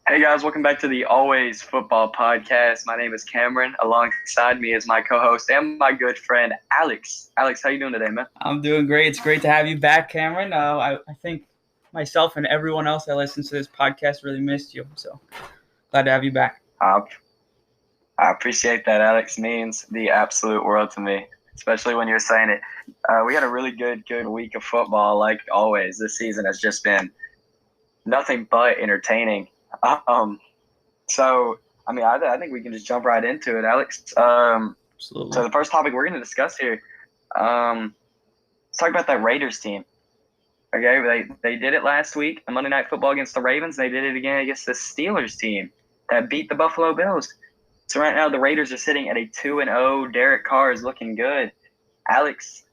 Hey guys, welcome back to the Always Football Podcast. My name is Cameron. Alongside me is my co-host and my good friend Alex. Alex, how you doing today, man? I'm doing great. It's great to have you back, Cameron. I think myself and everyone else that listens to this podcast really missed you. So glad to have you back. I appreciate that. Alex means the absolute world to me, especially when you're saying it. We had a really good week of football, like always. This season has just been nothing but entertaining. Um, I think we can just jump right into it, Alex. Absolutely. So the first topic we're going to discuss here, let's talk about that Raiders team. Okay, they did it last week, a Monday Night Football against the Ravens. They did it again against the Steelers team that beat the Buffalo Bills. So right now the Raiders are sitting at a 2-0. Derek Carr is looking good. Alex,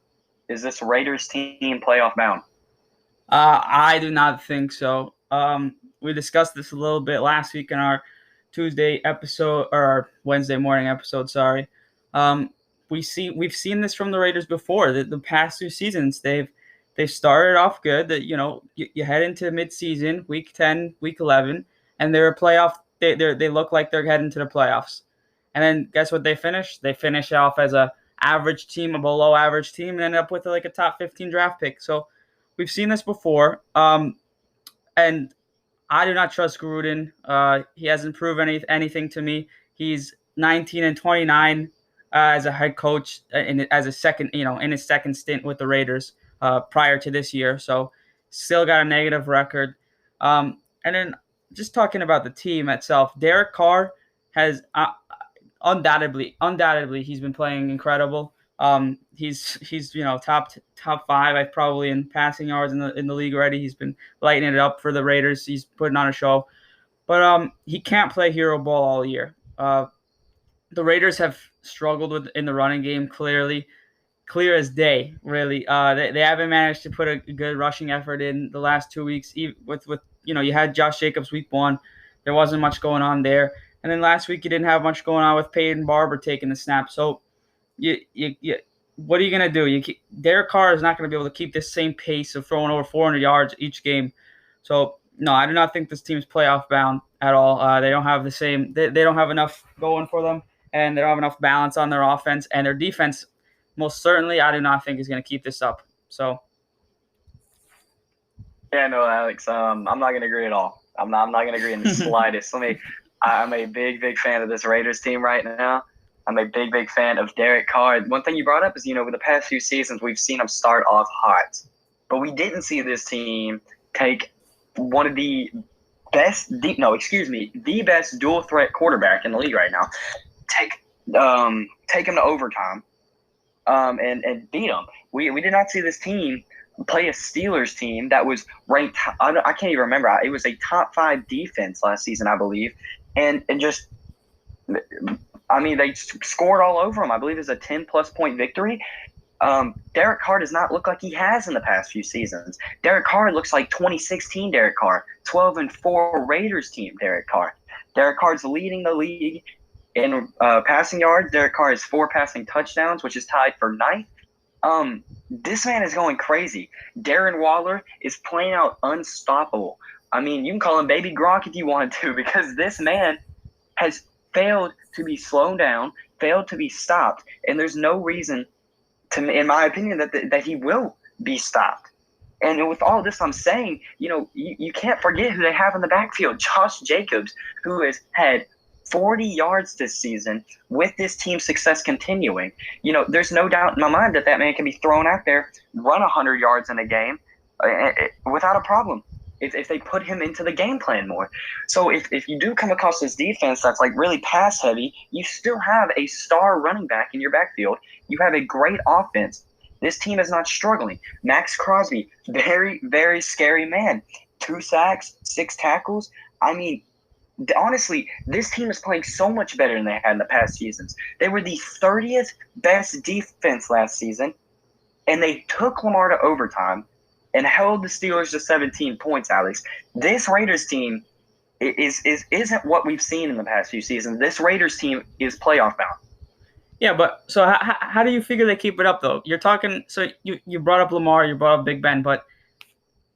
is this Raiders team playoff bound? I do not think so. We discussed this a little bit last week in our Tuesday episode or our Wednesday morning episode. Sorry. We've seen this from the Raiders before. The past two seasons, they've started off good. That you head into midseason, week 10, week 11, and they're a playoff. They look like they're heading to the playoffs, and then guess what? They finish. They finish off as a average team, a below average team, and end up with like a top 15 draft pick. So we've seen this before. And I do not trust Gruden. He hasn't proven anything to me. He's 19-29 as a head coach as a second, in his second stint with the Raiders prior to this year. So still got a negative record. And then just talking about the team itself, Derek Carr has undoubtedly he's been playing incredible. He's top five, I probably in passing yards in the league already. He's been lighting it up for the Raiders. He's putting on a show, but he can't play hero ball all year. The Raiders have struggled in the running game, clear as day. Really, they haven't managed to put a good rushing effort in the last 2 weeks. With you had Josh Jacobs week 1, there wasn't much going on there, and then last week you didn't have much going on with Peyton Barber taking the snap. So you what are you going to do? Derek Carr is not going to be able to keep this same pace of throwing over 400 yards each game. So, no, I do not think this team's playoff bound at all. They don't have the same – they don't have enough going for them, and they don't have enough balance on their offense. And their defense, most certainly, I do not think is going to keep this up. So. Yeah, no, Alex, I'm not going to agree at all. I'm not going to agree in the slightest. I'm a big fan of this Raiders team right now. I'm a big fan of Derek Carr. One thing you brought up is, with the past few seasons, we've seen him start off hot. But we didn't see this team take one of the the best dual threat quarterback in the league right now. Take him to overtime and beat him. We did not see this team play a Steelers team that was ranked – I can't even remember. It was a top 5 defense last season, I believe. And just – they scored all over him. I believe it's a 10-plus point victory. Derek Carr does not look like he has in the past few seasons. Derek Carr looks like 2016 Derek Carr, 12-4 Raiders team Derek Carr. Derek Carr's leading the league in passing yards. Derek Carr has 4 passing touchdowns, which is tied for 9th. This man is going crazy. Darren Waller is playing out unstoppable. You can call him Baby Gronk if you want to, because this man has failed to be slowed down, failed to be stopped, and there's no reason, in my opinion, that he will be stopped. And with all this I'm saying, you can't forget who they have in the backfield. Josh Jacobs, who has had 40 yards this season with this team's success continuing. There's no doubt in my mind that man can be thrown out there, run 100 yards in a game without a problem if they put him into the game plan more. So if you do come across this defense that's like really pass heavy, you still have a star running back in your backfield. You have a great offense. This team is not struggling. Max Crosby, very, very scary man. 2 sacks, 6 tackles. Honestly, this team is playing so much better than they had in the past seasons. They were the 30th best defense last season, and they took Lamar to overtime and held the Steelers to 17 points, Alex. This Raiders team isn't what we've seen in the past few seasons. This Raiders team is playoff bound. Yeah, but so how do you figure they keep it up, though? You're talking – so you brought up Lamar, you brought up Big Ben, but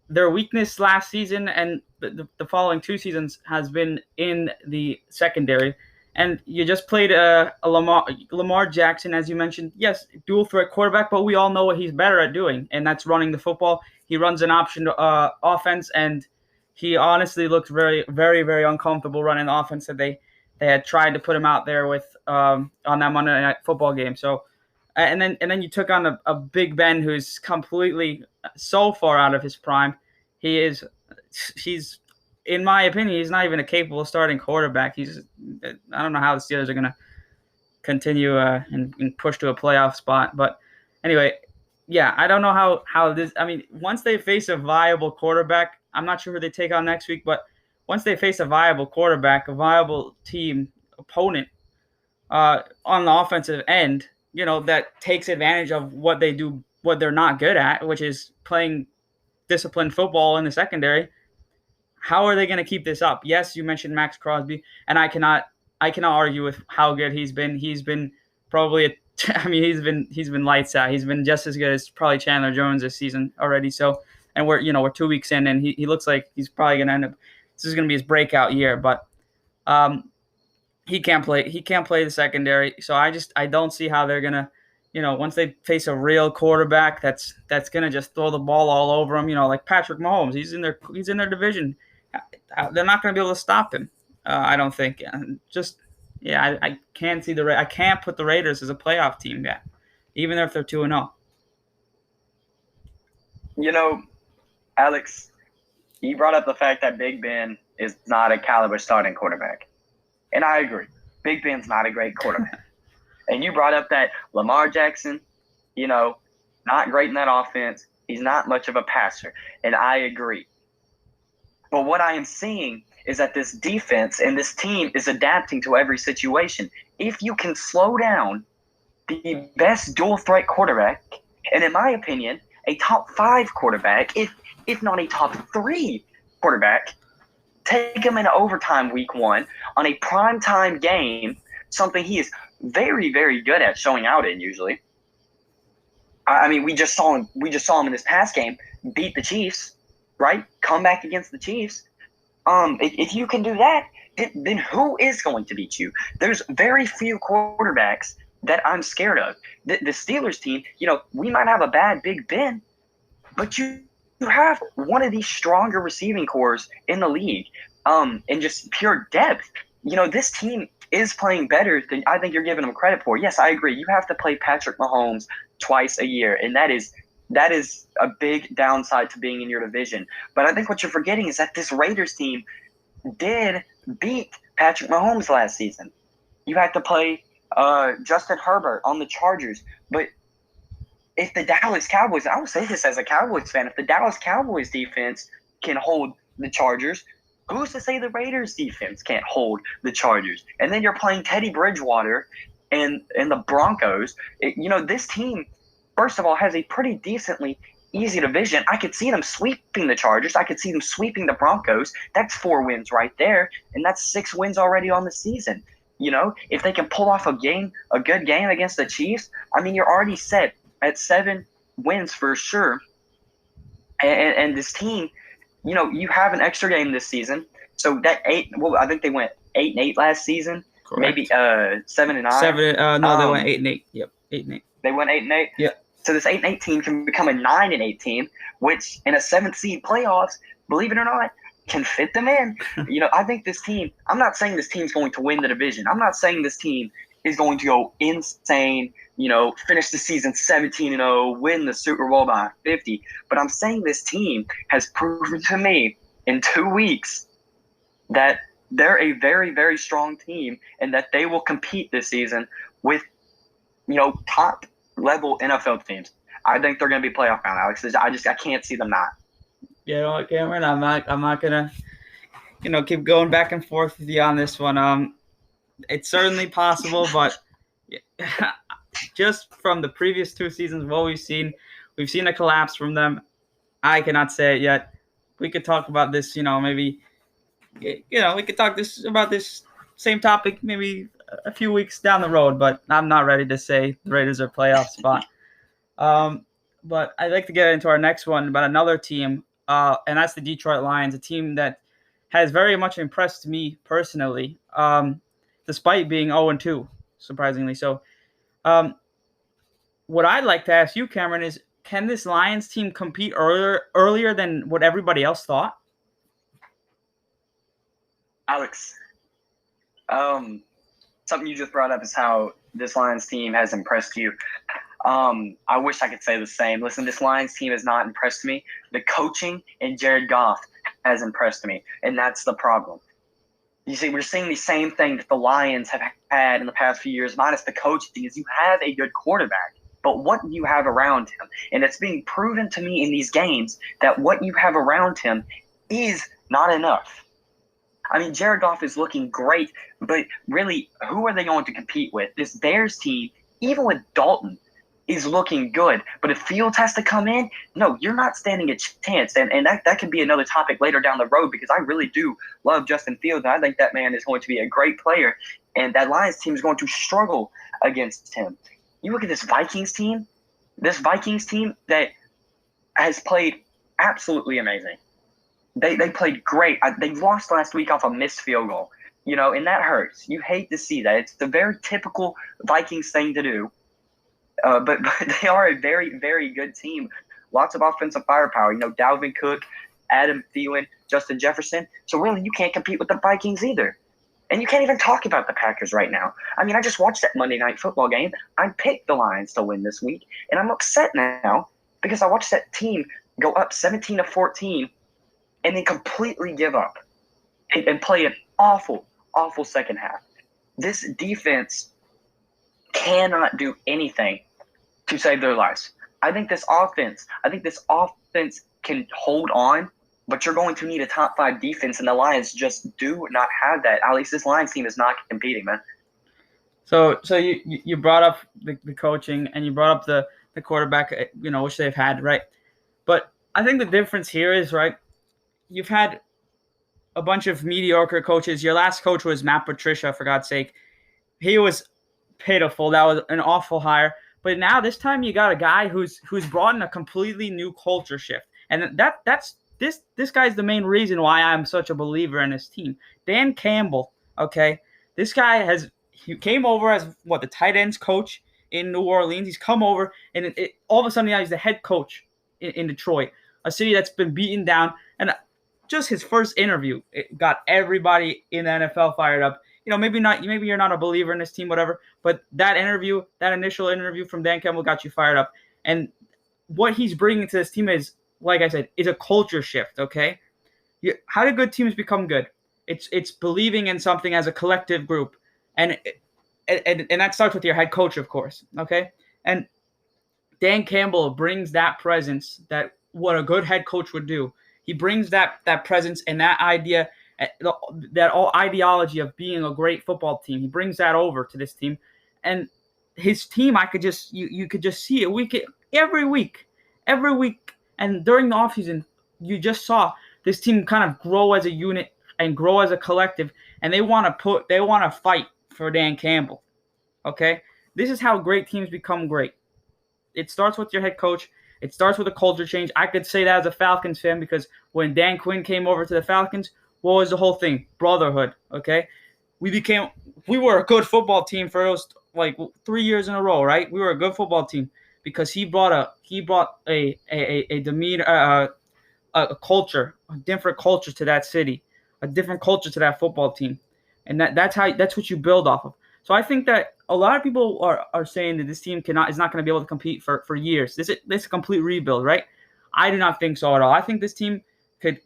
their weakness last season and the following 2 seasons has been in the secondary. And you just played a Lamar Jackson, as you mentioned. Yes, dual threat quarterback, but we all know what he's better at doing, and that's running the football. He runs an option offense, and he honestly looked very, very, very uncomfortable running the offense that they had tried to put him out there with on that Monday Night Football game. So, and then you took on a Big Ben who's completely so far out of his prime. He's in my opinion, he's not even a capable starting quarterback. I don't know how the Steelers are going to continue and push to a playoff spot. But anyway, yeah, I don't know how this. I mean, once they face a viable quarterback, I'm not sure who they take on next week, but once they face a viable quarterback, a viable team opponent on the offensive end, that takes advantage of what they do, what they're not good at, which is playing disciplined football in the secondary. How are they going to keep this up? Yes, you mentioned Max Crosby, and I cannot argue with how good he's been. He's been probably he's been lights out. He's been just as good as probably Chandler Jones this season already. So, and we're 2 weeks in, and he looks like he's probably going to end up. This is going to be his breakout year, but he can't play. He can't play the secondary. So I don't see how they're gonna, once they face a real quarterback that's gonna just throw the ball all over them. Like Patrick Mahomes. He's in their division. They're not going to be able to stop him. I don't think. I can't see I can't put the Raiders as a playoff team yet, even if they're 2-0. Alex, you brought up the fact that Big Ben is not a caliber starting quarterback, and I agree. Big Ben's not a great quarterback. And you brought up that Lamar Jackson, not great in that offense. He's not much of a passer, and I agree. But what I am seeing is that this defense and this team is adapting to every situation. If you can slow down the best dual threat quarterback, and in my opinion, a top 5 quarterback, if not a top 3 quarterback, take him in overtime week 1 on a primetime game, something he is very, very good at showing out in usually. I mean, we just saw him in this past game beat the Chiefs. Right? Come back against the Chiefs. If you can do that, then who is going to beat you? There's very few quarterbacks that I'm scared of. The Steelers team, we might have a bad Big Ben, but you have one of the stronger receiving cores in the league, and just pure depth. This team is playing better than I think you're giving them credit for. Yes, I agree. You have to play Patrick Mahomes twice a year, and that is a big downside to being in your division. But I think what you're forgetting is that this Raiders team did beat Patrick Mahomes last season. You had to play Justin Herbert on the Chargers. But if the Dallas Cowboys, I will say this as a Cowboys fan, if the Dallas Cowboys defense can hold the Chargers, who's to say the Raiders defense can't hold the Chargers? And then you're playing Teddy Bridgewater and the Broncos. This team, first of all, has a pretty decently easy division. I could see them sweeping the Chargers. I could see them sweeping the Broncos. That's 4 wins right there, and that's 6 wins already on the season. If they can pull off a good game against the Chiefs, I mean, you're already set at 7 wins for sure. And this team, you have an extra game this season. So that 8, well, I think they went 8-8 last season. Correct. Maybe 7-9. No, they went 8-8. Yep, 8-8. They went 8-8. Yeah. So this 8-8 team can become a 9-8 team, which in a 7th seed playoffs, believe it or not, can fit them in. I think this team. I'm not saying this team's going to win the division. I'm not saying this team is going to go insane. Finish the season 17-0, win the Super Bowl by 50. But I'm saying this team has proven to me in 2 weeks that they're a very, very strong team and that they will compete this season with, top level NFL teams. I think they're going to be playoff bound, Alex. I can't see them not. Yeah, Cameron, I'm not gonna, keep going back and forth with you on this one. It's certainly possible, but just from the previous 2 seasons, what we've seen a collapse from them. I cannot say it yet. We could talk about this, maybe, we could talk about this same topic maybe a few weeks down the road, but I'm not ready to say the Raiders are playoff spot. But I'd like to get into our next one about another team, and that's the Detroit Lions, a team that has very much impressed me personally, despite being 0-2, surprisingly. So, what I'd like to ask you, Cameron, is can this Lions team compete earlier than what everybody else thought? Alex, something you just brought up is how this Lions team has impressed you. I wish I could say the same. Listen, this Lions team has not impressed me. The coaching and Jared Goff has impressed me, and that's the problem. You see, we're seeing the same thing that the Lions have had in the past few years, minus the coaching, is you have a good quarterback, but what you have around him, and it's being proven to me in these games that what you have around him is not enough. I mean, Jared Goff is looking great, but really, who are they going to compete with? This Bears team, even with Dalton, is looking good. But if Fields has to come in, no, you're not standing a chance. And that could be another topic later down the road because I really do love Justin Fields. And I think that man is going to be a great player. And that Lions team is going to struggle against him. You look at this Vikings team that has played absolutely amazing. They played great. They lost last week off a missed field goal, and that hurts. You hate to see that. It's the very typical Vikings thing to do. But they are a very, very good team. Lots of offensive firepower. Dalvin Cook, Adam Thielen, Justin Jefferson. So really, you can't compete with the Vikings either. And you can't even talk about the Packers right now. I mean, I just watched that Monday Night Football game. I picked the Lions to win this week, and I'm upset now because I watched that team go up 17-14 and then completely give up and play an awful, awful second half. This defense cannot do anything to save their lives. I think this offense can hold on, but you're going to need a top 5 defense, and the Lions just do not have that. At least this Lions team is not competing, man. So you brought up the coaching and you brought up the quarterback, which they've had, right? But I think the difference here is, right, you've had a bunch of mediocre coaches. Your last coach was Matt Patricia, for God's sake. He was pitiful. That was an awful hire. But now this time you got a guy who's brought in a completely new culture shift. And that's this guy's the main reason why I'm such a believer in this team. Dan Campbell, okay? This guy he came over as the tight ends coach in New Orleans. He's come over and all of a sudden now he's the head coach in Detroit, a city that's been beaten down. And just his first interview, it got everybody in the NFL fired up. Maybe you're not a believer in this team, whatever, but that initial interview from Dan Campbell got you fired up. And what he's bringing to this team is, like I said, is a culture shift, okay? How do good teams become good? It's believing in something as a collective group. And that starts with your head coach, of course, okay? And Dan Campbell brings that presence that what a good head coach would do. He brings that presence and that idea, that all ideology of being a great football team. He brings that over to this team, and his team, you could just see it every week, and during the offseason, you just saw this team kind of grow as a unit and grow as a collective, and they want to fight for Dan Campbell. Okay, this is how great teams become great. It starts with your head coach. It starts with a culture change. I could say that as a Falcons fan because when Dan Quinn came over to the Falcons, what was the whole thing? Brotherhood, okay? We were a good football team for those 3 years in a row, right? We were a good football team because he brought a demeanor, a culture, a different culture to that city, a different culture to that football team, and that's what you build off of. So I think that a lot of people are saying that this team is not going to be able to compete for years. This is a complete rebuild, right? I do not think so at all. I think this team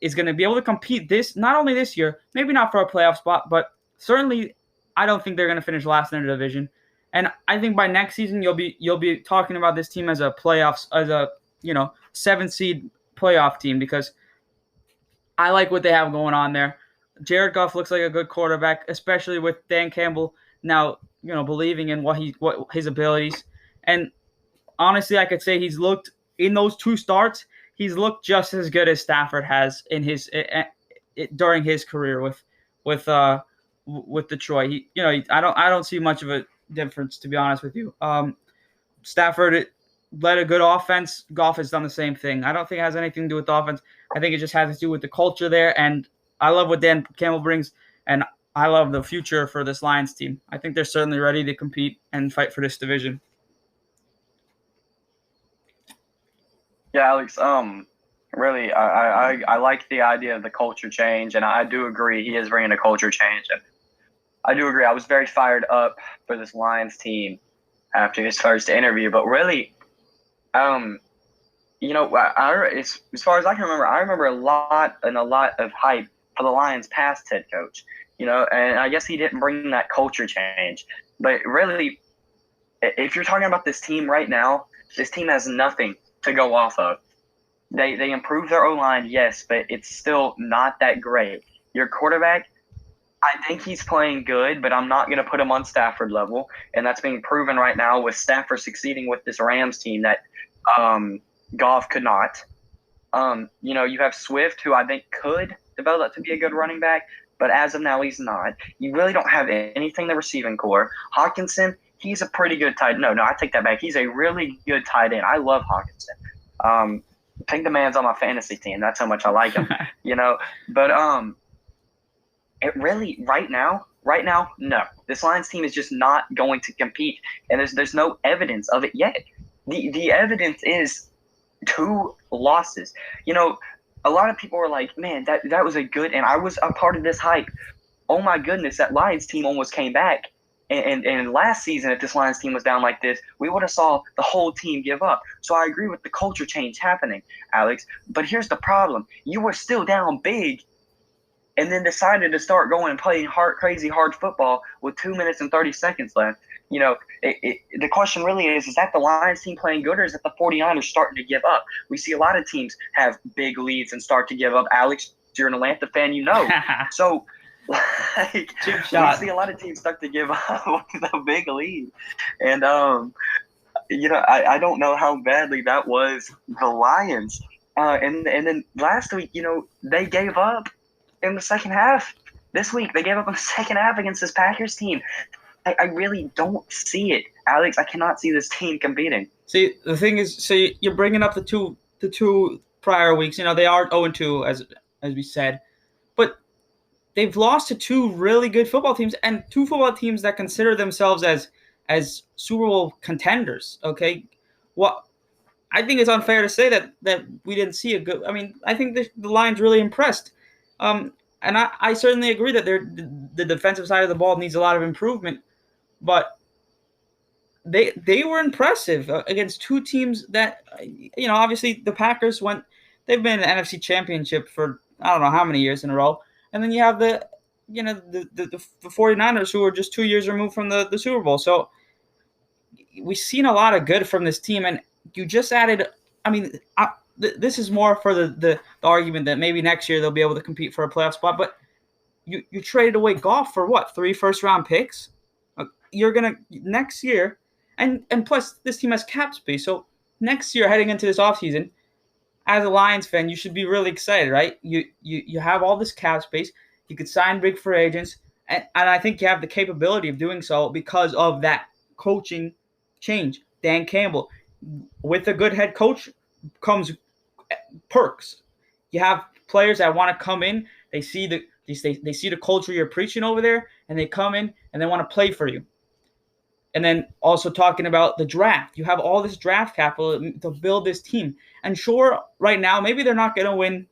is going to be able to compete not only this year, maybe not for a playoff spot, but certainly I don't think they're going to finish last in the division. And I think by next season you'll be talking about this team as a 7th seed playoff team because I like what they have going on there. Jared Goff looks like a good quarterback, especially with Dan Campbell now, believing in what his abilities. And honestly, I could say he's looked in those 2 starts. He's looked just as good as Stafford has in during his career with Detroit. I don't see much of a difference, to be honest with you. Stafford led a good offense. Goff has done the same thing. I don't think it has anything to do with the offense. I think it just has to do with the culture there and I love what Dan Campbell brings, and I love the future for this Lions team. I think they're certainly ready to compete and fight for this division. Yeah, Alex. Really, I like the idea of the culture change, and I do agree he is bringing a culture change. And I do agree. I was very fired up for this Lions team after his first interview, but really, as far as I can remember, I remember a lot of hype for the Lions' past head coach. And I guess he didn't bring that culture change, but really, if you're talking about this team right now, this team has nothing to go off of. They improved their O-line, yes, but it's still not that great. Your quarterback, I think he's playing good, but I'm not going to put him on Stafford level, and that's being proven right now with Stafford succeeding with this Rams team that Goff could not. You have Swift, who I think could develop to be a good running back, but as of now, he's not. You really don't have anything in the receiving core. Hawkinson, he's a pretty good tight end. No, I take that back. He's a really good tight end. I love Hawkinson. I think the man's on my fantasy team. That's how much I like him, But it really right now, no. This Lions team is just not going to compete, and there's no evidence of it yet. The evidence is 2 losses. A lot of people were like, "Man, that was a good," and I was a part of this hype. Oh my goodness, that Lions team almost came back. And last season, if this Lions team was down like this, we would have saw the whole team give up. So I agree with the culture change happening, Alex. But here's the problem. You were still down big and then decided to start going and playing crazy hard football with 2 minutes and 30 seconds left. The question really is that the Lions team playing good, or is it the 49ers starting to give up? We see a lot of teams have big leads and start to give up. Alex, you're an Atlanta fan, So – we see a lot of teams start to give up with a big lead, and I don't know how badly that was the Lions. And then last week, they gave up in the second half. This week they gave up in the second half against this Packers team. I really don't see it, Alex. I cannot see this team competing. See, the thing is, so you're bringing up the two prior weeks. They are 0-2 as we said, but they've lost to 2 really good football teams, and 2 football teams that consider themselves as Super Bowl contenders. Okay, well, I think it's unfair to say that we didn't see a good. I mean, I think the Lions really impressed, and I certainly agree that the defensive side of the ball needs a lot of improvement, but they were impressive against 2 teams that obviously the Packers they've been in the NFC Championship for I don't know how many years in a row. And then you have the 49ers, who are just 2 years removed from the Super Bowl. So we've seen a lot of good from this team, and you just added. I mean, this is more for the argument that maybe next year they'll be able to compete for a playoff spot. But you traded away Goff for what? 3 first-round picks. You're gonna next year, and plus this team has cap space. So next year, heading into this offseason, as a Lions fan, you should be really excited, right? You have all this cap space. You could sign big free agents, and I think you have the capability of doing so because of that coaching change. Dan Campbell, with a good head coach, comes perks. You have players that want to come in. They see the culture you're preaching over there, and they come in and they want to play for you. And then also talking about the draft. You have all this draft capital to build this team. And sure, right now, maybe they're not going to win.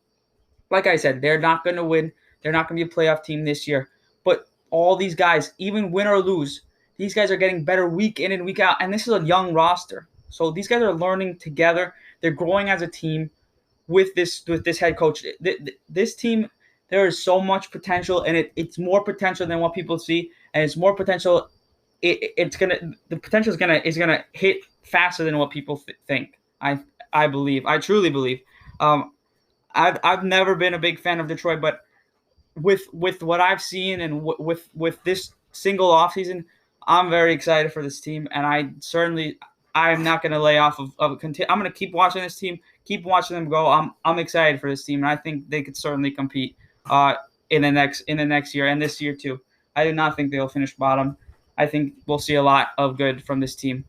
Like I said, they're not going to win. They're not going to be a playoff team this year. But all these guys, even win or lose, these guys are getting better week in and week out. And this is a young roster. So these guys are learning together. They're growing as a team with this head coach. This team, there is so much potential, and it's more potential than what people see. And it's more potential. The potential is gonna hit faster than what people think. I believe. I truly believe. I've never been a big fan of Detroit, but with what I've seen and with this single offseason, I'm very excited for this team, and I'm not going to lay off of I'm going to keep watching this team, keep watching them go. I'm excited for this team, and I think they could certainly compete in the next year and this year too. I do not think they'll finish bottom. I think we'll see a lot of good from this team.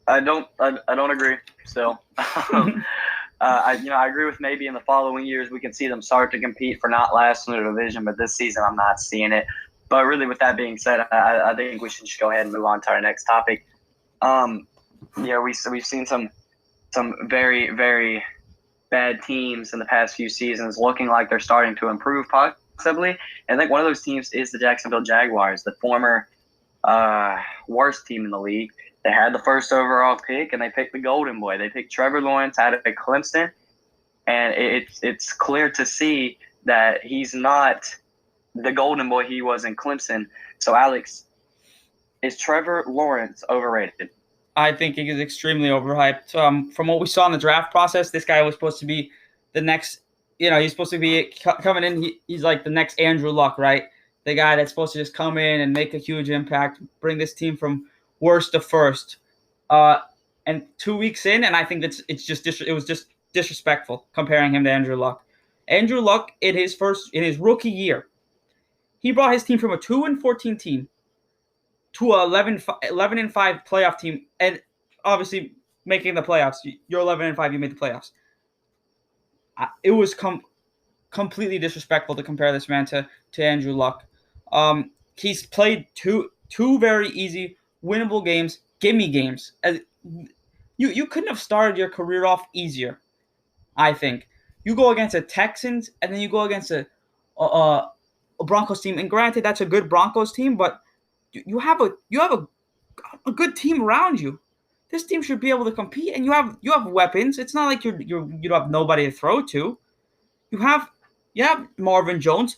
I don't agree still. I agree with maybe in the following years we can see them start to compete for not last in the division, but this season I'm not seeing it. But really, with that being said, I think we should just go ahead and move on to our next topic. We've seen some very very bad teams in the past few seasons looking like they're starting to improve possibly. And I think one of those teams is the Jacksonville Jaguars, the former worst team in the league. They had the first overall pick, and they picked the golden boy. They picked Trevor Lawrence out of Clemson, and it's clear to see that he's not the golden boy he was in Clemson. So, Alex, is Trevor Lawrence overrated? I think he is extremely overhyped. From what we saw in the draft process, this guy was supposed to be the next. He's supposed to be coming in. He's like the next Andrew Luck, right? The guy that's supposed to just come in and make a huge impact, bring this team from worst to first. And 2 weeks in, and I think it was just disrespectful comparing him to Andrew Luck. Andrew Luck in his rookie year, he brought his team from a 2-14 team to a 11-5 playoff team, and obviously making the playoffs. You're 11-5, you made the playoffs. It was completely disrespectful to compare this man to Andrew Luck. He's played two very easy, winnable games, gimme games. You couldn't have started your career off easier, I think. You go against the Texans, and then you go against a Broncos team. And granted, that's a good Broncos team, but you have a good team around you. This team should be able to compete, and you have weapons. It's not like you don't have nobody to throw to. You have Marvin Jones.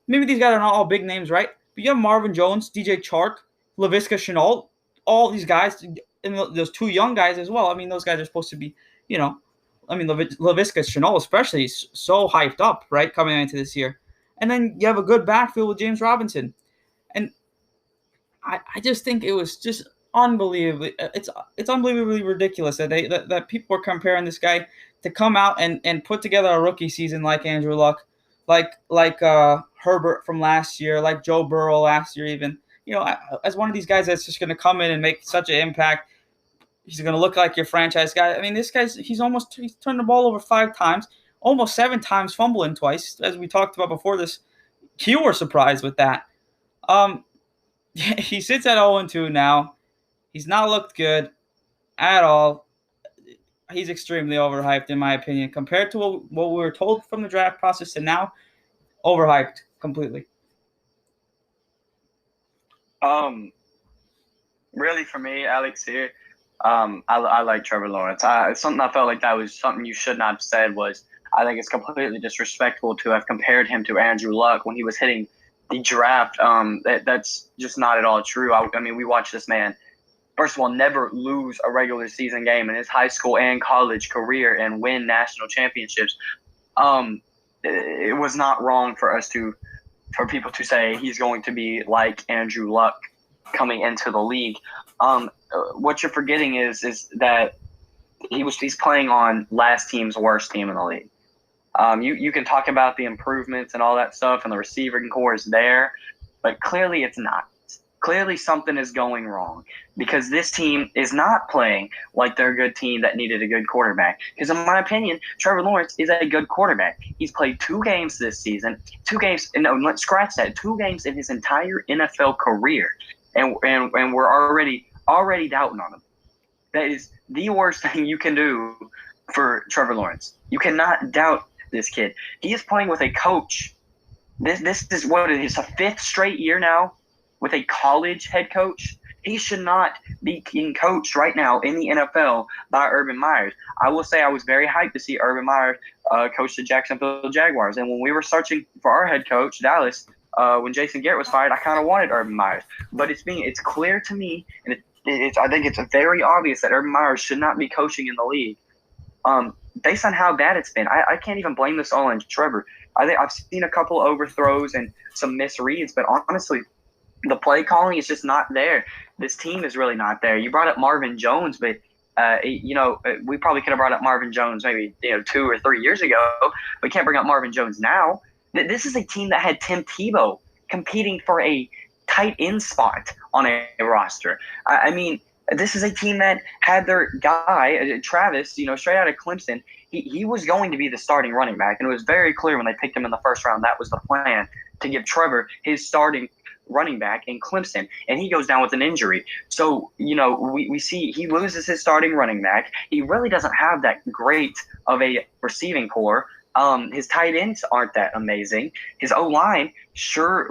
Maybe these guys are not all big names, right? But you have Marvin Jones, DJ Chark, Laviska Shenault, all these guys, and those two young guys as well. I mean, those guys are supposed to be, Laviska Shenault especially is so hyped up, right, coming into this year. And then you have a good backfield with James Robinson. And I just think it was just unbelievably it's unbelievably ridiculous that people are comparing this guy to come out and put together a rookie season like Andrew Luck, like Herbert from last year, like Joe Burrow last year even. As one of these guys that's just going to come in and make such an impact. He's going to look like your franchise guy. I mean, this guy's he's turned the ball over 5 times, almost 7 times, fumbling twice, as we talked about before this. You were surprised with that. He sits at 0-2 now. He's not looked good at all. He's extremely overhyped, in my opinion. Compared to what we were told from the draft process to now, overhyped completely. Really, for me, Alex, here, I like Trevor Lawrence. Something I felt like that was something you should not have said was I think it's completely disrespectful to have compared him to Andrew Luck when he was hitting the draft. That's just not at all true. I mean, we watched this man, first of all, never lose a regular season game in his high school and college career and win national championships. It was not wrong for people to say he's going to be like Andrew Luck coming into the league. What you're forgetting is that he's playing on last team's worst team in the league. You can talk about the improvements and all that stuff, and the receiving core is there, but clearly it's not. Clearly something is going wrong because this team is not playing like they're a good team that needed a good quarterback. Because in my opinion, Trevor Lawrence is a good quarterback. He's played 2 games this season, 2 games. No, let's scratch that. 2 games in his entire NFL career, and we're already doubting on him. That is the worst thing you can do for Trevor Lawrence. You cannot doubt this kid. He is playing with a coach. This is what it is, a 5th straight year now with a college head coach. He should not be being coached right now in the NFL by Urban Meyer. I will say I was very hyped to see Urban Meyer coach the Jacksonville Jaguars. And when we were searching for our head coach, Dallas, when Jason Garrett was fired, I kind of wanted Urban Meyer. But it's clear to me, and I think it's very obvious that Urban Meyer should not be coaching in the league. Based on how bad it's been, I can't even blame this all on Trevor. I think I've seen a couple overthrows and some misreads, but honestly, the play calling is just not there. This team is really not there. You brought up Marvin Jones, but we probably could have brought up Marvin Jones maybe 2 or 3 years ago. We can't bring up Marvin Jones now. This is a team that had Tim Tebow competing for a tight end spot on a roster. I mean, this is a team that had their guy, Travis, straight out of Clemson. he was going to be the starting running back, and it was very clear when they picked him in the first round that was the plan, to give Trevor his starting running back in Clemson, and he goes down with an injury. So, we see he loses his starting running back. He really doesn't have that great of a receiving core. His tight ends aren't that amazing. His O-line sure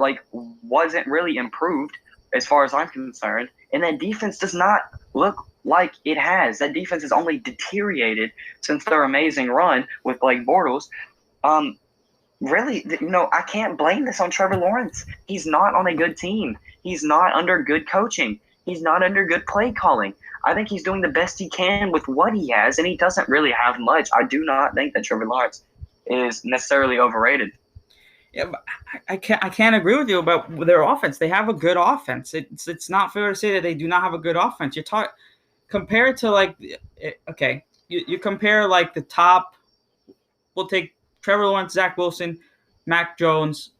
wasn't really improved as far as I'm concerned. And that defense does not look like it has. That defense has only deteriorated since their amazing run with Blake Bortles. Really, I can't blame this on Trevor Lawrence. He's not on a good team. He's not under good coaching. He's not under good play calling. I think he's doing the best he can with what he has, and he doesn't really have much. I do not think that Trevor Lawrence is necessarily overrated. Yeah, but I can't agree with you about their offense. They have a good offense. It's not fair to say that they do not have a good offense. Compare it to you compare the top. We'll take Trevor Lawrence, Zach Wilson, Mac Jones.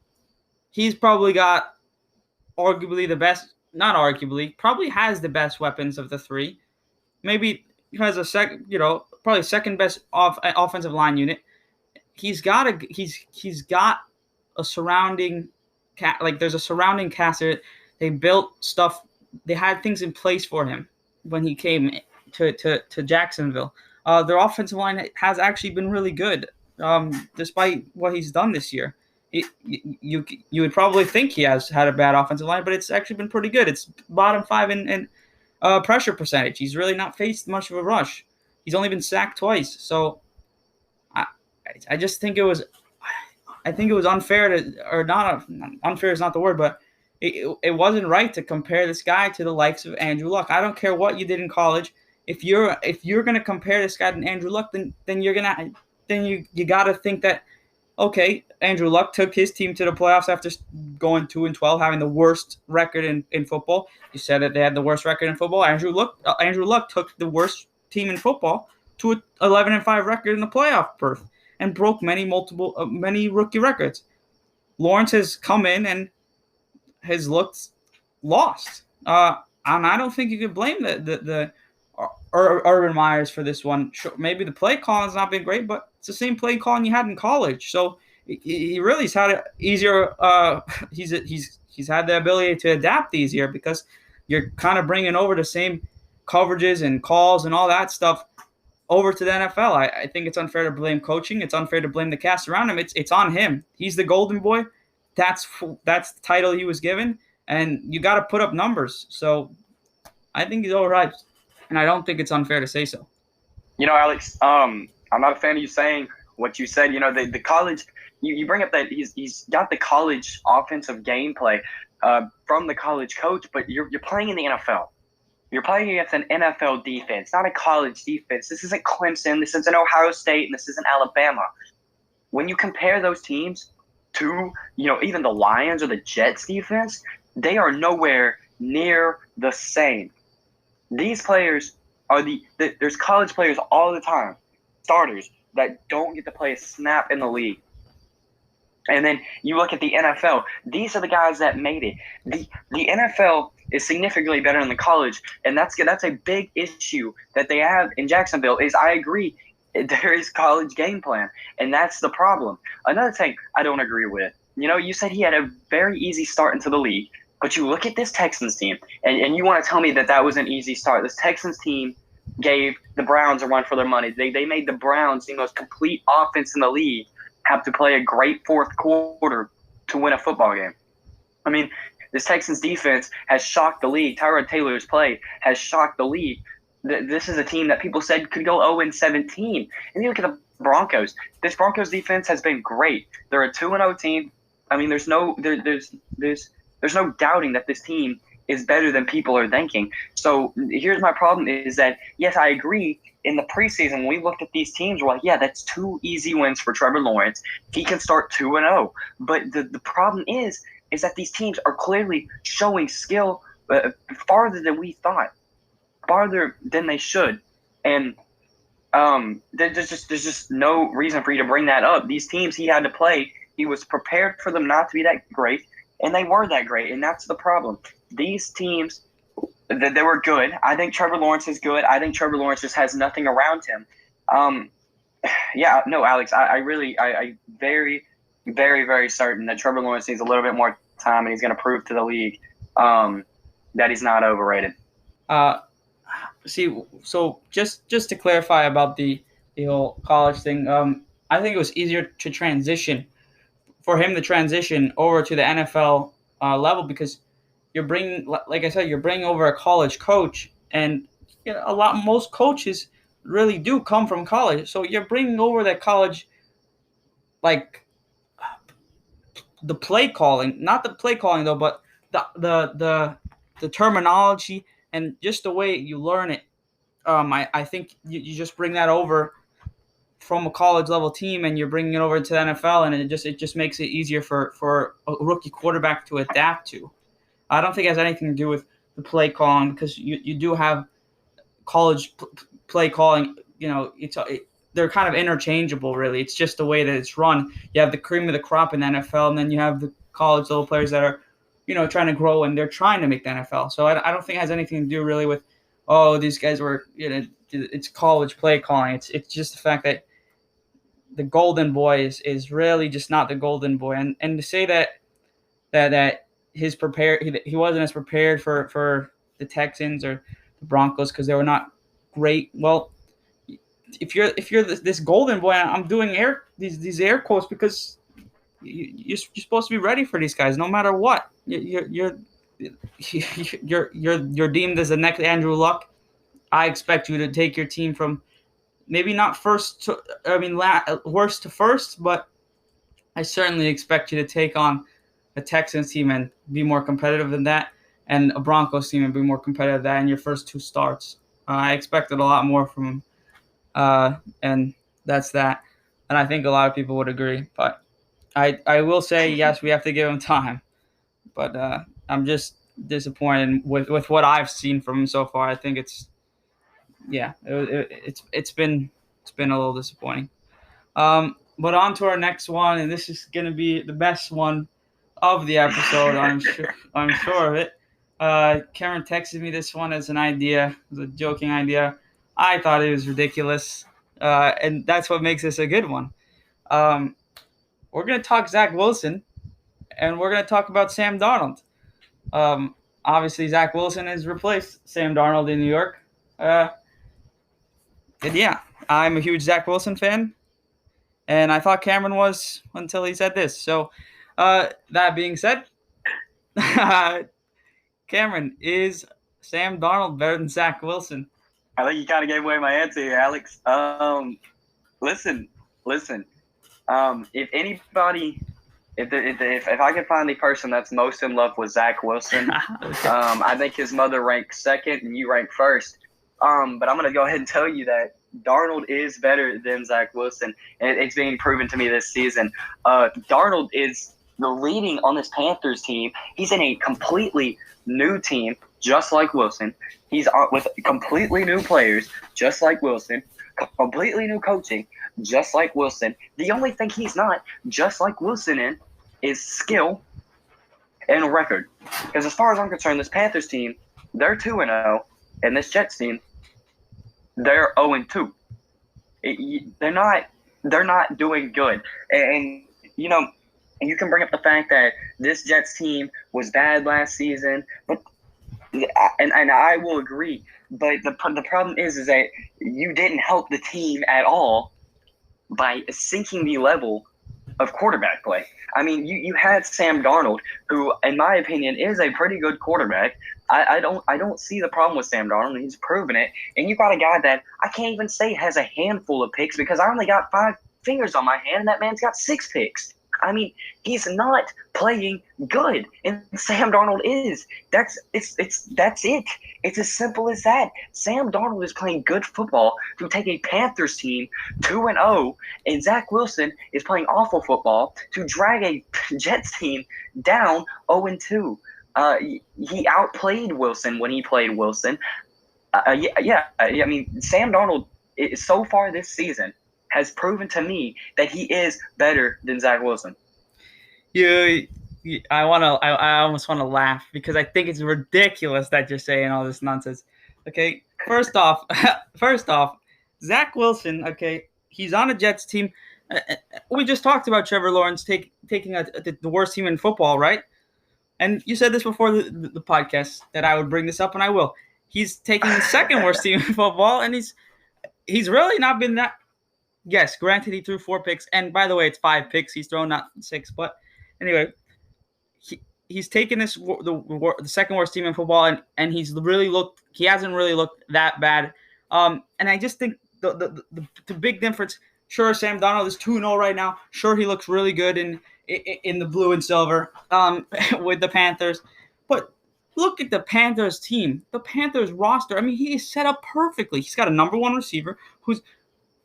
He's probably got arguably the best. Not arguably, probably has the best weapons of the three. Maybe he has probably second best offensive line unit. He's got a surrounding there's a surrounding cast. They built stuff. They had things in place for him when he came to Jacksonville. Their offensive line has actually been really good, despite what he's done this year. You would probably think he has had a bad offensive line, but it's actually been pretty good. It's bottom 5 in pressure percentage. He's really not faced much of a rush. He's only been sacked twice. So I just think it was unfair unfair is not the word, but it wasn't right to compare this guy to the likes of Andrew Luck. I don't care what you did in college. If you're gonna compare this guy to Andrew Luck, then you gotta think that, okay, Andrew Luck took his team to the playoffs after going 2-12, having the worst record in football. You said that they had the worst record in football. Andrew Luck took the worst team in football to an 11-5 record in the playoff berth and broke many rookie records. Lawrence has come in and has looked lost, and I don't think you could blame the Urban Meyers for this one. Sure, maybe the play calling has not been great, but it's the same play calling you had in college. So he really's had it easier. He's had the ability to adapt easier because you're kind of bringing over the same coverages and calls and all that stuff over to the NFL. I think it's unfair to blame coaching. It's unfair to blame the cast around him. It's on him. He's the golden boy. That's the title he was given, and you got to put up numbers. So I think he's overhyped, and I don't think it's unfair to say so. Alex, I'm not a fan of you saying what you said. The college, you bring up that he's got the college offensive gameplay from the college coach, but you're playing in the NFL. You're playing against an NFL defense, not a college defense. This isn't Clemson. This isn't Ohio State, and this isn't Alabama. When you compare those teams to, even the Lions or the Jets defense, they are nowhere near the same. These players are there's college players all the time, starters, that don't get to play a snap in the league. And then you look at the NFL. These are the guys that made it. The NFL is significantly better than the college, and that's a big issue that they have in Jacksonville. Is I agree, there is college game plan, and that's the problem. Another thing I don't agree with. You said he had a very easy start into the league, but you look at this Texans team, and you want to tell me that was an easy start. This Texans team gave the Browns a run for their money. They made the Browns the most complete offense in the league have to play a great fourth quarter to win a football game. I mean, this Texans defense has shocked the league. Tyrod Taylor's play has shocked the league. This is a team that people said could go 0-17. And you look at the Broncos. This Broncos defense has been great. They're a 2-0 team. I mean, there's no doubting that this team is better than people are thinking. So here's my problem is that, yes, I agree. In the preseason, when we looked at these teams, we're like, yeah, that's 2 easy wins for Trevor Lawrence. He can start 2-0. But the problem is that these teams are clearly showing skill farther than we thought, farther than they should. And there's just no reason for you to bring that up. These teams he had to play, he was prepared for them not to be that great, and they were that great, and that's the problem. These teams, they were good. I think Trevor Lawrence is good. I think Trevor Lawrence just has nothing around him. Yeah, no, Alex, I very, very, very certain that Trevor Lawrence needs a little bit more time, and he's going to prove to the league that he's not overrated. Uh, See, so just to clarify about the whole college thing, I think it was easier to transition for him to transition over to the NFL level because you're bringing, like I said, you're bringing over a college coach, and most coaches really do come from college, so you're bringing over that college, like the play calling, not the play calling though, but the terminology and just the way you learn it. I think you just bring that over from a college level team and you're bringing it over to the NFL, and it just makes it easier for a rookie quarterback to adapt to. I don't think it has anything to do with the play calling because you do have college play calling. They're kind of interchangeable, really. It's just the way that it's run. You have the cream of the crop in the NFL, and then you have the college level players that are, trying to grow and they're trying to make the NFL. So I don't think it has anything to do really with, oh, these guys were, it's college play calling. It's just the fact that the golden boy is really just not the golden boy, and to say that he wasn't as prepared for the Texans or the Broncos because they were not great. Well, if you're this golden boy, I'm doing these air quotes because you're supposed to be ready for these guys no matter what. You're deemed as the next Andrew Luck. I expect you to take your team from maybe not worst to first, but I certainly expect you to take on a Texans team and be more competitive than that, and a Broncos team and be more competitive than that in your first two starts. I expected a lot more from him, and that's that. And I think a lot of people would agree. But I will say, yes, we have to give him time. But I'm just disappointed with what I've seen from him so far. I think it's been a little disappointing. But on to our next one, and this is going to be the best one of the episode. I'm sure of it. Cameron texted me this one as an idea, as a joking idea. I thought it was ridiculous, and that's what makes this a good one. Um, we're going to talk Zach Wilson, and we're going to talk about Sam Darnold. Obviously, Zach Wilson has replaced Sam Darnold in New York. And yeah, I'm a huge Zach Wilson fan. And I thought Cameron was until he said this. So, that being said, Cameron, is Sam Darnold better than Zach Wilson? I think you kind of gave away my answer here, Alex. Listen. If anybody, if I could find the person that's most in love with Zach Wilson, Okay. I think his mother ranked second and you rank first. But I'm going to go ahead and tell you that Darnold is better than Zach Wilson, and it's being proven to me this season. Darnold is the leading on this Panthers team. He's in a completely new team, just like Wilson. He's with completely new players, just like Wilson. Completely new coaching, just like Wilson. The only thing he's not, just like Wilson in, is skill and record. Because as far as I'm concerned, this Panthers team, they're 2-0, and this Jets team, they're 0-2. They're not doing good. And you can bring up the fact that this Jets team was bad last season, but and I will agree. But the problem is that you didn't help the team at all by sinking the level of quarterback play. I mean, you had Sam Darnold, who, in my opinion, is a pretty good quarterback. I don't see the problem with Sam Darnold. He's proven it. And you got a guy that I can't even say has a handful of picks because I only got 5 fingers on my hand, and that man's got 6 picks. I mean, he's not playing good, and Sam Darnold is. That's it. It's as simple as that. Sam Darnold is playing good football to take a Panthers team 2-0, and Zach Wilson is playing awful football to drag a Jets team down 0-2. He outplayed Wilson when he played Wilson. I mean, Sam Darnold so far this season has proven to me that he is better than Zach Wilson. I almost want to laugh because I think it's ridiculous that you're saying all this nonsense. Okay, first off, Zach Wilson. Okay, He's on a Jets team. We just talked about Trevor Lawrence taking the worst team in football, right? And you said this before the podcast that I would bring this up, and I will. He's taking the second worst team in football, and he's really not been that. Yes, granted, he threw 4 picks, and by the way, it's 5 picks. He's thrown not 6, but anyway, he's taken the second worst team in football, and he hasn't really looked that bad. And I just think the big difference. Sure, Sam Darnold is 2-0 right now. Sure, he looks really good in the blue and silver with the Panthers, but look at the Panthers team, the Panthers roster. I mean, he is set up perfectly. He's got a number 1 receiver who's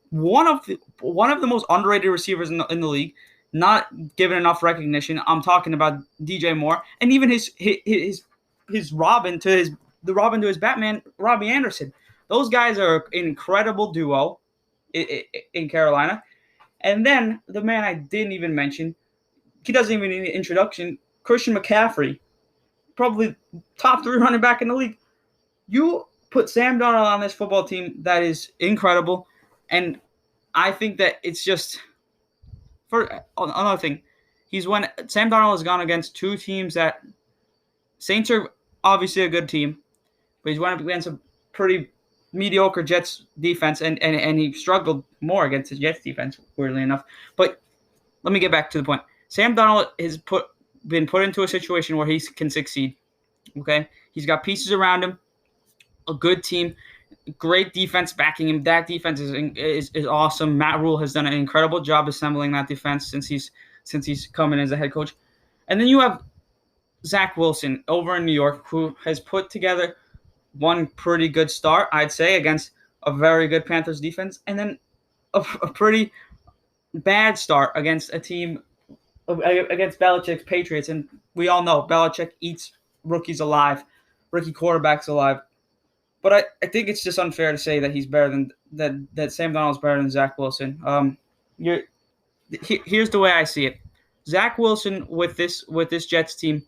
one of the most underrated receivers in the league, not given enough recognition. I'm talking about DJ Moore, and even his Robin to his Batman, Robbie Anderson. Those guys are an incredible duo in Carolina. And then the man I didn't even mention, he doesn't even need an introduction, Christian McCaffrey, probably top 3 running back in the league. You put Sam Darnold on this football team, that is incredible. And I think that it's just for another thing. Sam Darnold has gone against 2 teams that Saints are obviously a good team, but he's went up against a pretty mediocre Jets defense, and he struggled more against the Jets defense, weirdly enough. But let me get back to the point. Sam Darnold has been put into a situation where he can succeed. Okay, he's got pieces around him, a good team, great defense backing him. That defense is awesome. Matt Rule has done an incredible job assembling that defense since he's come in as a head coach. And then you have Zach Wilson over in New York, who has put together one pretty good start, I'd say, against a very good Panthers defense, and then a pretty bad start against a team against Belichick's Patriots. And we all know Belichick eats rookies alive, rookie quarterbacks alive. But I think it's just unfair to say that he's better than that Sam Darnold's better than Zach Wilson. Here's the way I see it. Zach Wilson with this Jets team,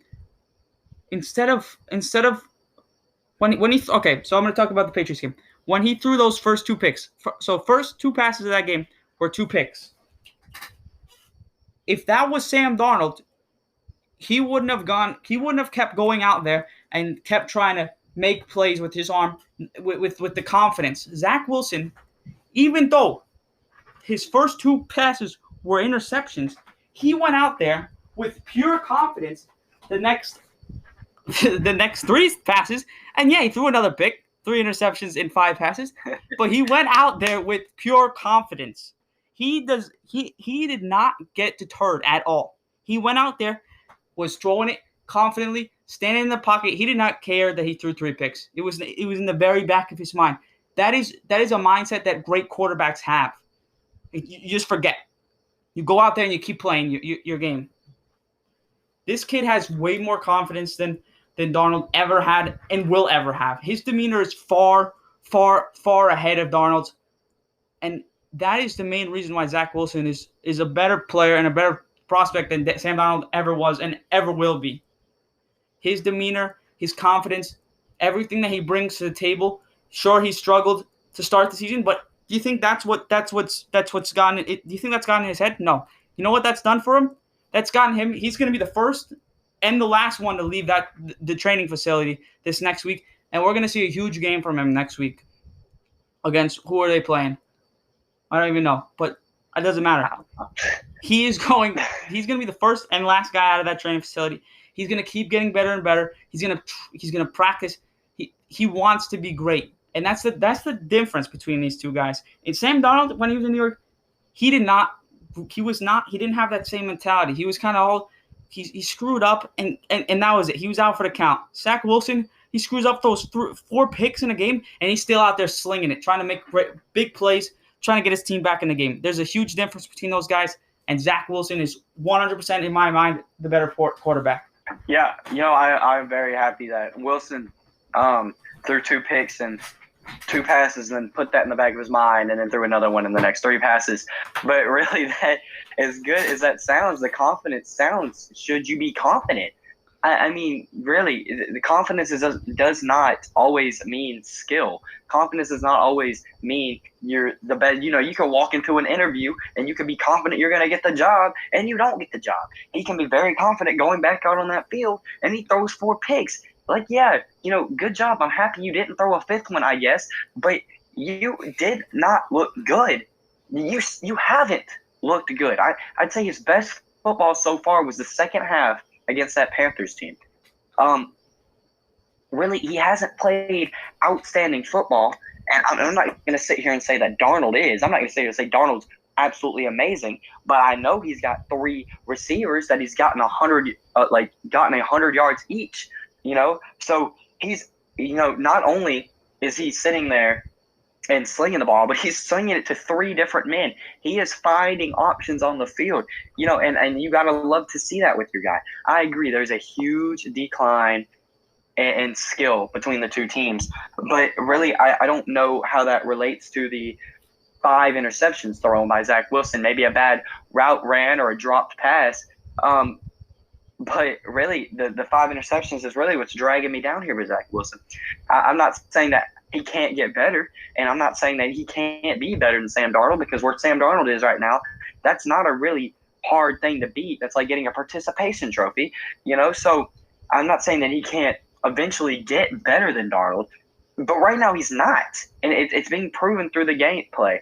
instead of when he okay, so I'm going to talk about the Patriots game. When he threw those first 2 picks, so first 2 passes of that game were 2 picks. If that was Sam Darnold, he wouldn't have kept going out there and kept trying to make plays with his arm, with the confidence. Zach Wilson, even though his first 2 passes were interceptions, he went out there with pure confidence the next 3 passes, and yeah, he threw another pick, 3 interceptions in 5 passes, but he went out there with pure confidence. He did not get deterred at all. He went out there, was throwing it confidently, standing in the pocket. He did not care that he threw 3 picks. It was in the very back of his mind. That is a mindset that great quarterbacks have. You just forget. You go out there and you keep playing your game. This kid has way more confidence than Darnold ever had and will ever have. His demeanor is far, far, far ahead of Darnold's. And that is the main reason why Zach Wilson is a better player and a better prospect than Sam Darnold ever was and ever will be. His demeanor, his confidence, everything that he brings to the table. Sure, he struggled to start the season, but do you think that's what's gotten it? Do you think that's gotten in his head? No. You know what that's done for him? That's gotten him. He's going to be the first and the last one to leave the training facility this next week, and we're going to see a huge game from him next week. Against who are they playing? I don't even know, but it doesn't matter. He's going to be the first and last guy out of that training facility. He's going to keep getting better and better. He's going to practice. He wants to be great, and that's the difference between these 2 guys. And Sam Darnold, when he was in New York, he didn't have that same mentality. He was kind of all he screwed up, and that was it. He was out for the count. Zach Wilson, he screws up those 4 picks in a game, and he's still out there slinging it, trying to make big plays, trying to get his team back in the game. There's a huge difference between those guys, and Zach Wilson is 100% in my mind the better quarterback. Yeah, I'm very happy that Wilson threw 2 picks and 2 passes and then put that in the back of his mind and then threw another one in the next 3 passes. But really, that as good as that sounds, the confidence sounds, should you be confident? I mean, really, the confidence does not always mean skill. Confidence does not always mean you're the best. You can walk into an interview and you can be confident you're going to get the job, and you don't get the job. He can be very confident going back out on that field, and he throws 4 picks. Like, yeah, good job. I'm happy you didn't throw a fifth one, I guess, but you did not look good. You haven't looked good. I'd say his best football so far was the second half against that Panthers team. Really, he hasn't played outstanding football, and I'm not going to sit here and say that Darnold is. I'm not going to sit here and say Darnold's absolutely amazing, but I know he's got 3 receivers that he's gotten 100 yards each. So he's not only is he sitting there and slinging the ball, but he's slinging it to 3 different men. He is finding options on the field, and you got to love to see that with your guy. I agree. There's a huge decline in skill between the two teams, but really, I don't know how that relates to the 5 interceptions thrown by Zach Wilson. Maybe a bad route ran or a dropped pass. But really, the 5 interceptions is really what's dragging me down here with Zach Wilson. I'm not saying that he can't get better, and I'm not saying that he can't be better than Sam Darnold, because where Sam Darnold is right now, that's not a really hard thing to beat. That's like getting a participation trophy, So I'm not saying that he can't eventually get better than Darnold, but right now he's not, and it's being proven through the gameplay.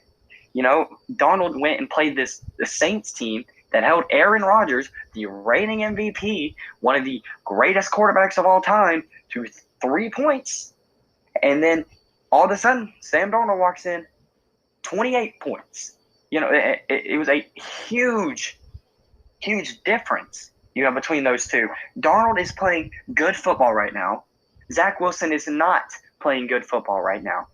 Darnold went and played the Saints team that held Aaron Rodgers, the reigning MVP, one of the greatest quarterbacks of all time, to 3 points. And then all of a sudden, Sam Darnold walks in, 28 points. It was a huge, huge difference between those two. Darnold is playing good football right now. Zach Wilson is not playing good football right now.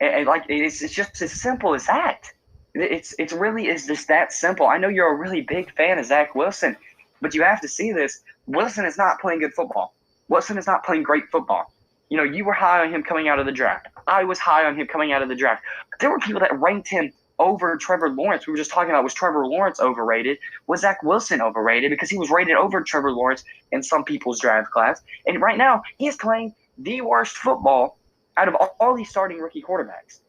And it's just as simple as that. It's really is just that simple. I know you're a really big fan of Zach Wilson, but you have to see this. Wilson is not playing good football. Wilson is not playing great football. You were high on him coming out of the draft. I was high on him coming out of the draft. There were people that ranked him over Trevor Lawrence. We were just talking about, was Trevor Lawrence overrated? Was Zach Wilson overrated? Because he was rated over Trevor Lawrence in some people's draft class. And right now, he is playing the worst football out of all these starting rookie quarterbacks.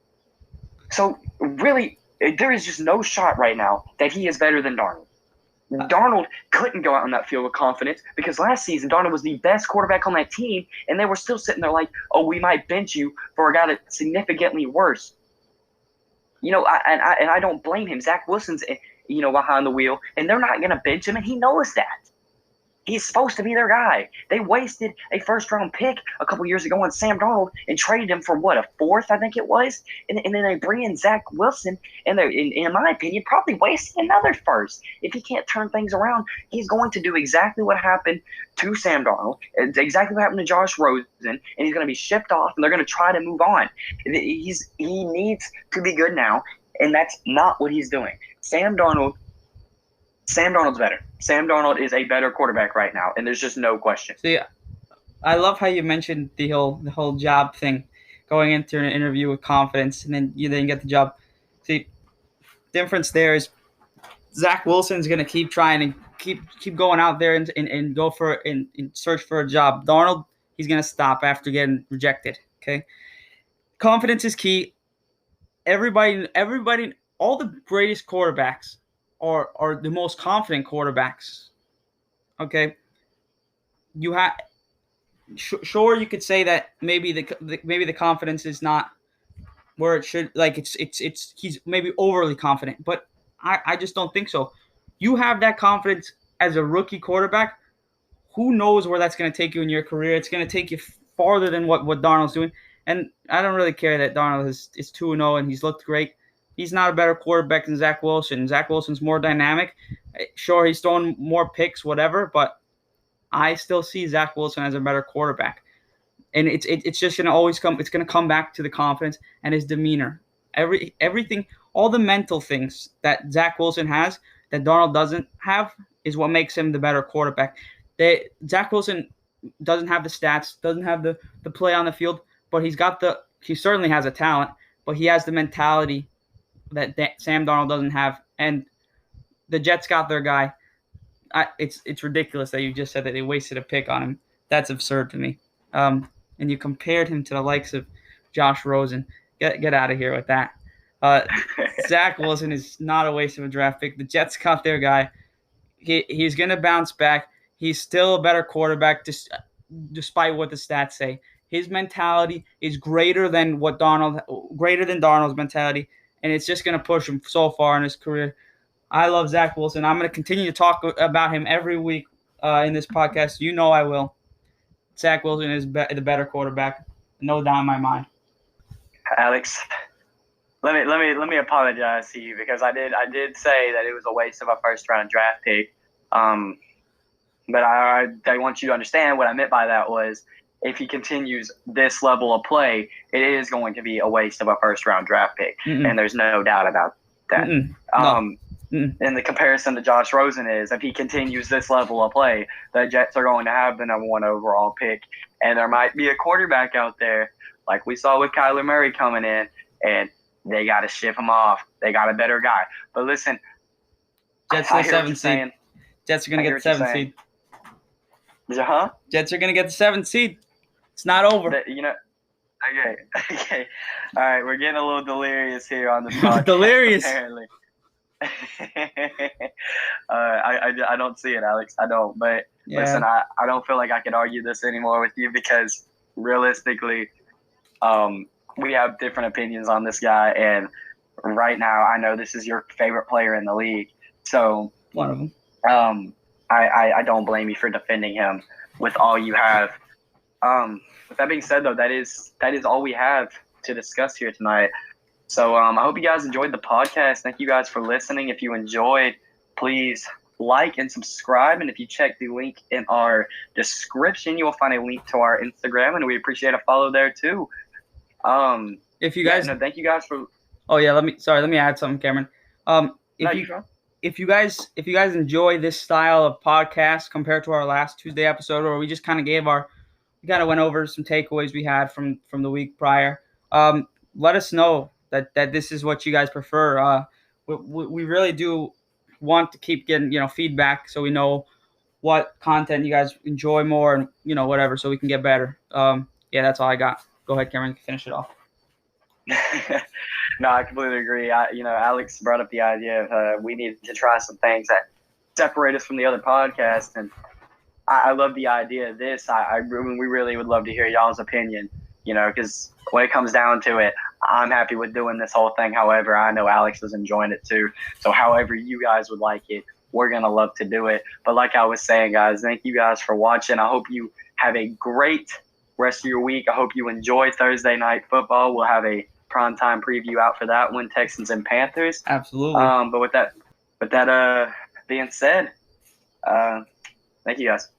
So really, there is just no shot right now that he is better than Darnold. Darnold couldn't go out on that field with confidence because last season Darnold was the best quarterback on that team, and they were still sitting there like, oh, we might bench you for a guy that's significantly worse. I don't blame him. Zach Wilson's behind the wheel, and they're not going to bench him, and he knows that. He's supposed to be their guy. They wasted a first-round pick a couple years ago on Sam Darnold and traded him for, a 4th, I think it was? And then they bring in Zach Wilson, and they're, in my opinion, probably wasting another first. If he can't turn things around, he's going to do exactly what happened to Sam Darnold, exactly what happened to Josh Rosen, and he's going to be shipped off, and they're going to try to move on. He needs to be good now, and that's not what he's doing. Sam Darnold's better. Sam Darnold is a better quarterback right now, and there's just no question. See, I love how you mentioned the whole job thing, going into an interview with confidence, and then you get the job. See, difference there is Zach Wilson's going to keep trying and keep going out there and go for and search for a job. Darnold, he's going to stop after getting rejected. Okay, confidence is key. Everybody, all the greatest quarterbacks are the most confident quarterbacks. Okay, you have sure you could say that maybe the confidence is not where it should. Like it's he's maybe overly confident, but I just don't think so. You have that confidence as a rookie quarterback. Who knows where that's going to take you in your career? It's going to take you farther than what Darnold's doing. And I don't really care that Darnold is 2-0 and he's looked great. He's not a better quarterback than Zach Wilson. Zach Wilson's more dynamic. Sure, he's throwing more picks, whatever, but I still see Zach Wilson as a better quarterback. And it's just going to always come. It's going to come back to the confidence and his demeanor. Everything, all the mental things that Zach Wilson has that Darnold doesn't have is what makes him the better quarterback. Zach Wilson doesn't have the stats, doesn't have the play on the field, but he certainly has a talent, but he has the mentality that Sam Darnold doesn't have. And the Jets got their guy. it's ridiculous that you just said that they wasted a pick on him. That's absurd to me. And you compared him to the likes of Josh Rosen. Get out of here with that. Zach Wilson is not a waste of a draft pick. The Jets got their guy. He's going to bounce back. He's still a better quarterback, despite what the stats say. His mentality is greater than Darnold's mentality, and it's just going to push him so far in his career. I love Zach Wilson. I'm going to continue to talk about him every week in this podcast. You know I will. Zach Wilson is the better quarterback, no doubt in my mind. Alex, let me apologize to you because I did say that it was a waste of a first round draft pick. But I want you to understand what I meant by that was if he continues this level of play, it is going to be a waste of a first round draft pick, and there's no doubt about that. And the comparison to Josh Rosen is if he continues this level of play, the Jets are going to have the number 1 overall pick, and there might be a quarterback out there like we saw with Kyler Murray coming in, and they got to ship him off. They got a better guy. But listen, Jets are the 7th seed. Jets are going to get the 7th seed. Huh? Jets are going to get the 7th seed. It's not over. Okay. All right, we're getting a little delirious here on the podcast. Delirious. Apparently. I don't see it, Alex. I don't. But listen, I don't feel like I can argue this anymore with you because realistically, we have different opinions on this guy. And right now, I know this is your favorite player in the league. So one of them. I don't blame you for defending him with all you have. With that being said, though, that is all we have to discuss here tonight. So I hope you guys enjoyed the podcast. Thank you guys for listening. If you enjoyed, please like and subscribe. And if you check the link in our description, you'll find a link to our Instagram, and we appreciate a follow there too. If you guys, thank you guys for. Oh yeah, let me add something, Cameron. If you guys enjoy this style of podcast compared to our last Tuesday episode, where we just kind of went over some takeaways we had from the week prior, let us know that this is what you guys prefer. We really do want to keep getting feedback so we know what content you guys enjoy more and whatever, so we can get better. That's all I got. Go ahead, Cameron, finish it off. No, I completely agree. Alex brought up the idea of we need to try some things that separate us from the other podcasts, and I love the idea of this. We really would love to hear y'all's opinion, because when it comes down to it, I'm happy with doing this whole thing. However, I know Alex was enjoying it too. So however you guys would like it, we're going to love to do it. But like I was saying, guys, thank you guys for watching. I hope you have a great rest of your week. I hope you enjoy Thursday night football. We'll have a primetime preview out for that one, Texans and Panthers. Absolutely. But with that being said, thank you guys.